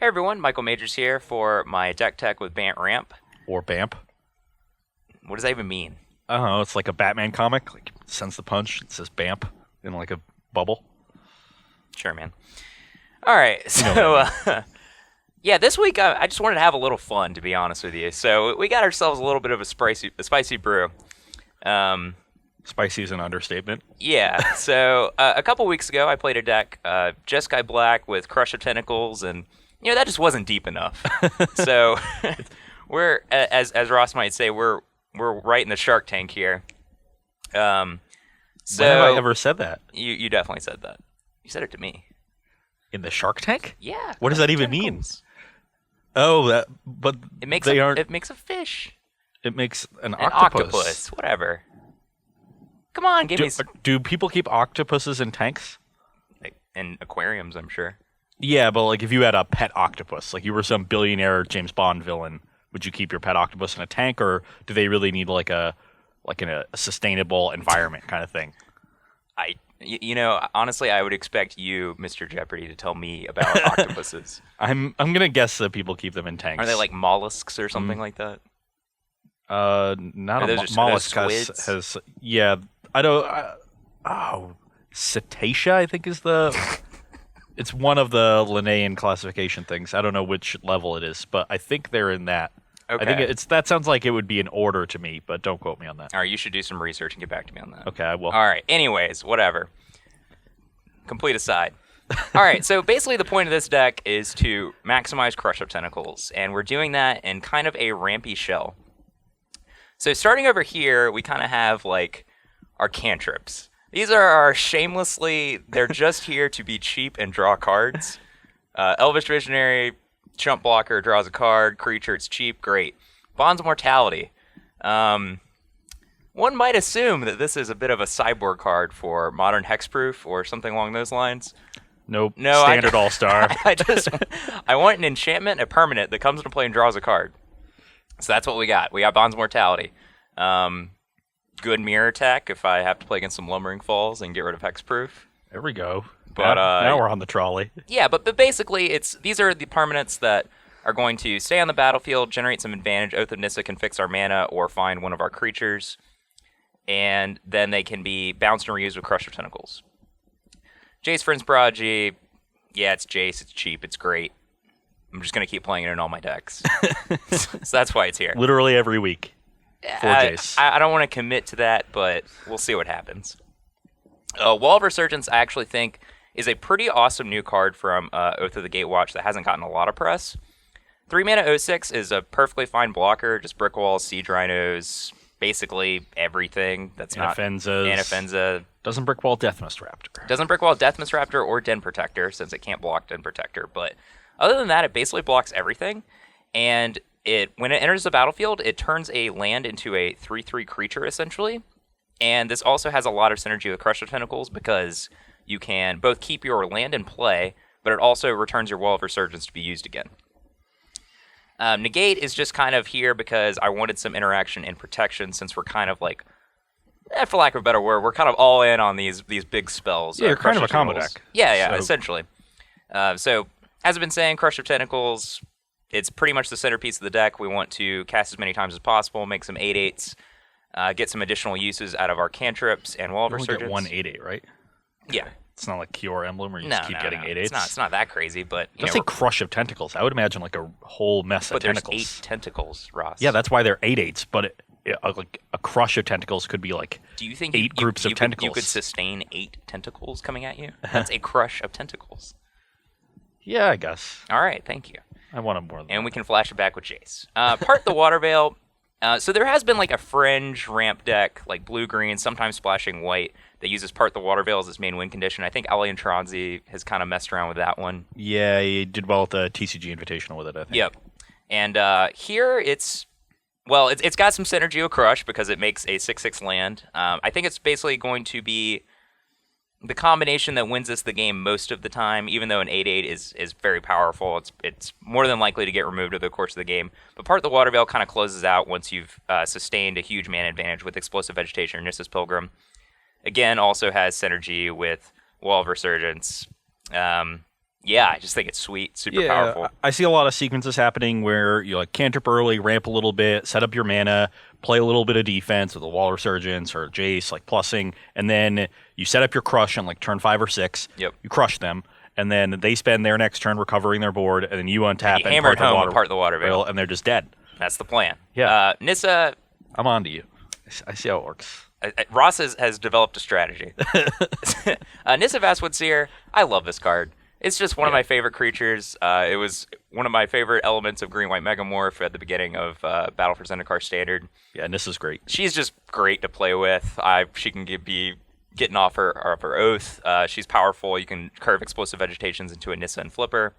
Hey everyone, Michael Majors here for my deck tech with Bant Ramp. Or Bamp. What does that even mean? I don't know. It's like a Batman comic. Like sends the punch. It says Bamp in like a bubble. Sure, man. All right, You know what I so yeah, this week I just wanted to have a little fun, to be honest with you. So we got ourselves a little bit of a spicy brew. Spicy is an understatement. Yeah, so a couple weeks ago I played a deck, Jeskai Black with Crush of Tentacles, and that just wasn't deep enough. So we're, as Ross might say, we're right in the Shark Tank here. So When have I ever said that? You definitely said that. You said it to me. In the Shark Tank? Yeah. What does that even mean? Tentacles. Oh, but It makes they a, aren't. It makes a fish. It makes an An octopus. octopus. Whatever. Come on, give me Do people keep octopuses in tanks? in aquariums, I'm sure. Yeah, but like if you had a pet octopus, like you were some billionaire James Bond villain, would you keep your pet octopus in a tank, or do they really need a sustainable environment kind of thing? Honestly, I would expect you, Mr. Jeopardy, to tell me about octopuses. I'm gonna guess that people keep them in tanks. Are they like mollusks or something like that? Not Are a those just- mollusk are those squids? has yeah. I don't. Cetacea, I think is the. It's one of the Linnaean classification things. I don't know which level it is, but I think they're in that. Okay. I think that sounds like it would be an order to me, but don't quote me on that. All right, you should do some research and get back to me on that. Okay, I will. All right. Anyways, whatever. Complete aside. All right. So basically, the point of this deck is to maximize Crush of Tentacles, and we're doing that in kind of a rampy shell. So starting over here, we kind of have like our cantrips. These are our they're just here to be cheap and draw cards. Elvish Visionary, chump blocker, draws a card. Creature, it's cheap, great. Bonds of Mortality. One might assume that this is a bit of a cyborg card for modern hexproof or something along those lines. Nope. No, Standard all-star. I want an enchantment, a permanent that comes into play and draws a card. So that's what we got. We got Bonds of Mortality. Good mirror tech if I have to play against some Lumbering Falls and get rid of hexproof. There we go. But now we're on the trolley. Yeah, but basically these are the permanents that are going to stay on the battlefield, generate some advantage. Oath of Nissa can fix our mana or find one of our creatures, and then they can be bounced and reused with Crush of Tentacles. Jace Friends Prodigy, yeah, it's Jace, it's cheap, it's great. I'm just going to keep playing it in all my decks. So that's why it's here. Literally every week. For Jace. I don't want to commit to that, but we'll see what happens. Wall of Resurgence, I actually think, is a pretty awesome new card from Oath of the Gatewatch that hasn't gotten a lot of press. 3 mana 06 is a perfectly fine blocker, just brick walls, siege rhinos, basically everything that's not Anafenza. Doesn't brickwall Deathmist Raptor. Doesn't brickwall Deathmist Raptor or Den Protector, since it can't block Den Protector, but other than that, it basically blocks everything, and when it enters the battlefield, it turns a land into a 3/3 creature, essentially. And this also has a lot of synergy with Crush of Tentacles because you can both keep your land in play, but it also returns your Wall of Resurgence to be used again. Negate is just kind of here because I wanted some interaction and protection, since we're kind of like, for lack of a better word, we're kind of all in on these big spells. Yeah, you're kind of a combo Tentacles. deck. Yeah, So- essentially. So, as I've been saying, Crush of Tentacles, it's pretty much the centerpiece of the deck. We want to cast as many times as possible, make some 8/8s, get some additional uses out of our cantrips and Wall of You only Resurgence. get one 8/8, right? Yeah. It's not like Kiora Emblem where you No, just keep no, getting no. 8/8s. It's not that crazy, but Just say Crush of Tentacles. I would imagine like a whole mess but of there's tentacles. 8 tentacles, Ross. Yeah, that's why they're 8/8s, but like a Crush of Tentacles could be like Do you think 8 groups of you tentacles. could sustain 8 tentacles coming at you? That's a crush of tentacles. Yeah, I guess. All right, thank you. I wanted more than And that. we can flash it back with Jace. Part the Water Veil. So there has been like a fringe ramp deck, like blue-green, sometimes splashing white, that uses Part the Water Veil as its main win condition. I think Alien Tronzi has kind of messed around with that one. Yeah, he did well at the TCG Invitational with it, I think. Yep. And here it's got some synergy with Crush because it makes a 6/6 land. I think it's basically going to be the combination that wins us the game most of the time, even though an 8/8 is very powerful. It's more than likely to get removed over the course of the game. But Part the Water Veil kind of closes out once you've sustained a huge mana advantage with Explosive Vegetation or Nissa's Pilgrim. Again, also has synergy with Wall of Resurgence. Yeah, I just think it's sweet, super Yeah, powerful. I see a lot of sequences happening where you like cantrip early, ramp a little bit, set up your mana, play a little bit of defense with a Wall Resurgence or a Jace, like plussing, and then you set up your crush on like turn 5 or 6. Yep. You crush them, and then they spend their next turn recovering their board, and then you untap You and hammer part it home the and water, part the water veil. and they're just dead. That's the plan. Yeah. Nissa, I'm on to you. I see how it works. Ross has developed a strategy. Nissa Vastwood Seer, I love this card. It's just one of my favorite creatures. It was one of my favorite elements of Green-White Megamorph at the beginning of Battle for Zendikar Standard. Yeah, Nissa's great. She's just great to play with. She can be getting off her oath. She's powerful. You can curve explosive vegetations into a Nissa and flipper.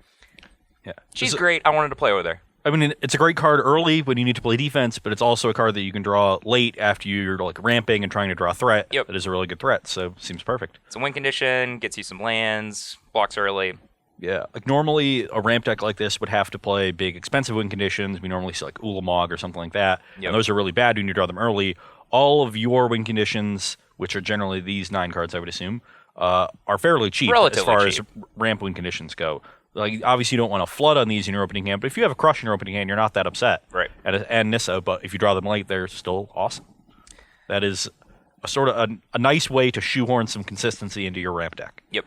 Yeah, She's great. I wanted to play with her. I mean, it's a great card early when you need to play defense, but it's also a card that you can draw late after you're like ramping and trying to draw a threat. Yep. That is a really good threat, so seems perfect. It's a win condition, gets you some lands, blocks early. Yeah, like normally a ramp deck like this would have to play big expensive win conditions. We normally see like Ulamog or something like that, Yep. and those are really bad when you draw them early. All of your win conditions, which are generally these 9 cards, I would assume, are fairly cheap Relatively as far cheap. as ramp win conditions go. Like obviously you don't want to flood on these in your opening hand, but if you have a crush in your opening hand, you're not that upset. Right. And Nissa, but if you draw them late, they're still awesome. That is a sort of a nice way to shoehorn some consistency into your ramp deck. Yep.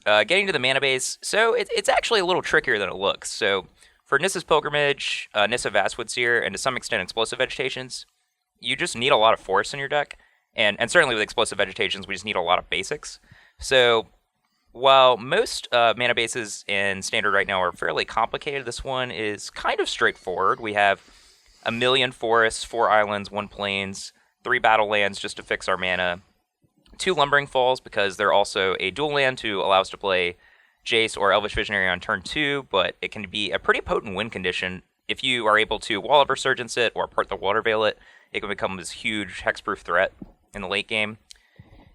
Getting to the mana base, so it's actually a little trickier than it looks. So for Nissa's Pilgrimage, Nissa Vastwood Seer, and to some extent Explosive Vegetations, you just need a lot of force in your deck. And certainly with Explosive Vegetations, we just need a lot of basics. So while most mana bases in Standard right now are fairly complicated, this one is kind of straightforward. We have 1 million forests, 4 islands, 1 plains, 3 battle lands just to fix our mana, 2 Lumbering Falls because they're also a dual land to allow us to play Jace or Elvish Visionary on turn 2, but it can be a pretty potent win condition. If you are able to Wall of Resurgence it or part the Water Veil it, it can become this huge hexproof threat in the late game.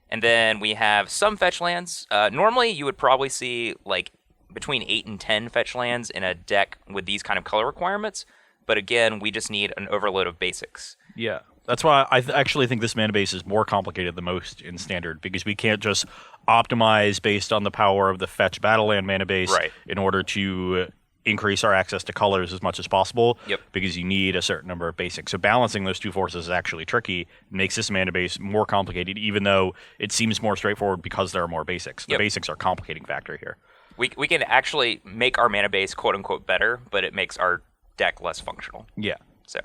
And then we have some fetch lands. Normally, you would probably see like between 8 and 10 fetch lands in a deck with these kind of color requirements. But again, we just need an overload of basics. Yeah. That's why I actually think this mana base is more complicated than most in Standard, because we can't just optimize based on the power of the fetch Battleland mana base Right. in order to increase our access to colors as much as possible, Yep. because you need a certain number of basics. So balancing those two forces is actually tricky. It makes this mana base more complicated, even though it seems more straightforward because there are more basics. The Yep. basics are a complicating factor here. We can actually make our mana base quote-unquote better, but it makes our deck less functional. Yeah. So,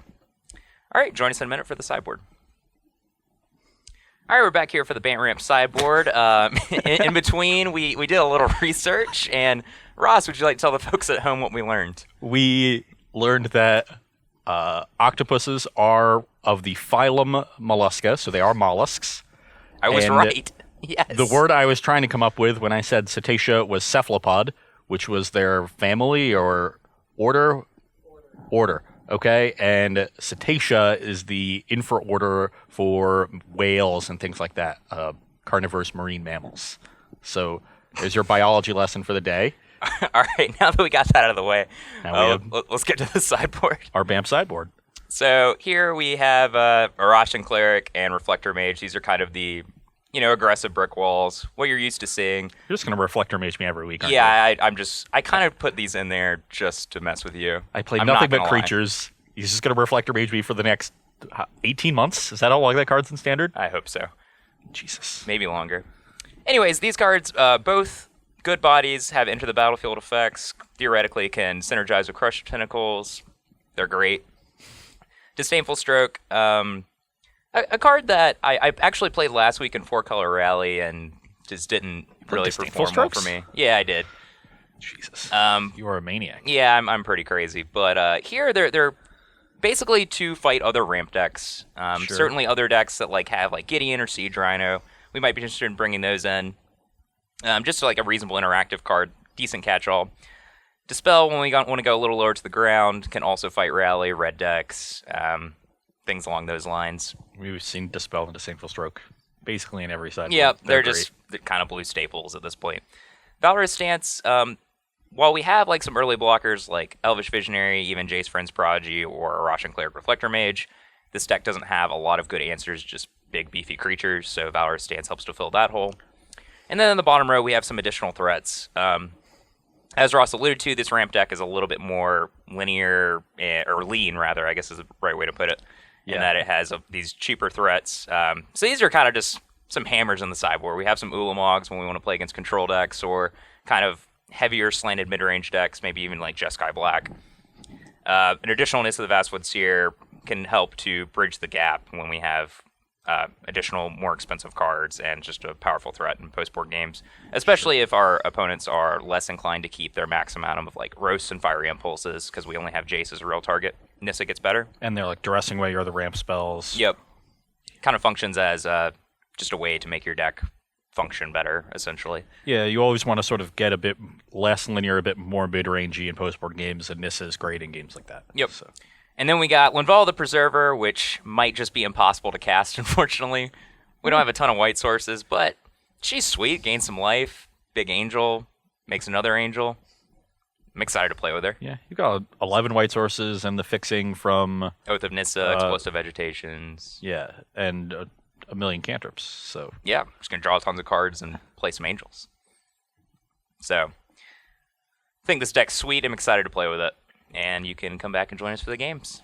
all right, join us in a minute for the sideboard. All right, we're back here for the Bant Ramp sideboard. In between, we did a little research, and Ross, would you like to tell the folks at home what we learned? We learned that octopuses are of the phylum Mollusca, so they are mollusks. I was And right. Yes. The word I was trying to come up with when I said cetacea was cephalopod, which was their family or order. Okay, and Cetacea is the infraorder for whales and things like that, carnivorous marine mammals. So there's your biology lesson for the day. All right, now that we got that out of the way, Now we let's get to the sideboard. Our BAMP sideboard. So here we have Arashan Cleric and Reflector Mage. These are kind of the, aggressive brick walls, what you're used to seeing. You're just going to reflector mage me every week, aren't you? Yeah, I kind of put these in there just to mess with you. I played I'm nothing not but gonna lie. creatures. He's just going to reflector mage me for the next 18 months? Is that how long that card's in Standard? I hope so. Jesus. Maybe longer. Anyways, these cards, both good bodies, have enter the battlefield effects, theoretically can synergize with Crush of Tentacles. They're great. Disdainful Stroke, a card that I actually played last week in 4-Color Rally and just didn't really Disdainful perform well for Strokes? me. Yeah, I did. Jesus. You are a maniac. Yeah, I'm pretty crazy. But here, they're basically to fight other ramp decks. Sure. Certainly other decks that have Gideon or Siege Rhino. We might be interested in bringing those in. Just a reasonable interactive card, decent catch-all. Dispel, when we want to go a little lower to the ground, can also fight Rally, red decks, things along those lines. We've seen Dispel and Disdainful Stroke basically in every sideboard. Yeah, they're great. just the kind of blue staples at this point. Valorous Stance, while we have some early blockers like Elvish Visionary, even Jace Friend's Prodigy, or Arashan Cleric Reflector Mage, this deck doesn't have a lot of good answers, just big beefy creatures, so Valorous Stance helps to fill that hole. And then in the bottom row, we have some additional threats. As Ross alluded to, this ramp deck is a little bit more linear, or lean, rather, I guess is the right way to put it, in that it has these cheaper threats. So these are kind of just some hammers in the sideboard. We have some Ulamogs when we want to play against control decks, or kind of heavier slanted mid-range decks, maybe even like Jeskai Black. An additional Nissa the Vastwood Seer can help to bridge the gap when we have additional, more expensive cards and just a powerful threat in post-board games, especially if our opponents are less inclined to keep their max amount of like roasts and fiery impulses because we only have Jace as a real target. Nissa gets better. And they're like dressing away your other ramp spells. Yep. Kind of functions as just a way to make your deck function better, essentially. Yeah, you always want to sort of get a bit less linear, a bit more mid-rangey in post-board games, and Nissa is great in games like that. Yep. So. And then we got Linval the Preserver, which might just be impossible to cast, unfortunately. We don't have a ton of white sources, but she's sweet. Gains some life. Big angel. Makes another angel. I'm excited to play with her. Yeah, you got 11 white sources and the fixing from... Oath of Nissa, Explosive Vegetations. Yeah, and a million cantrips, so... Yeah, just going to draw tons of cards and play some angels. So, I think this deck's sweet. I'm excited to play with it. And you can come back and join us for the games.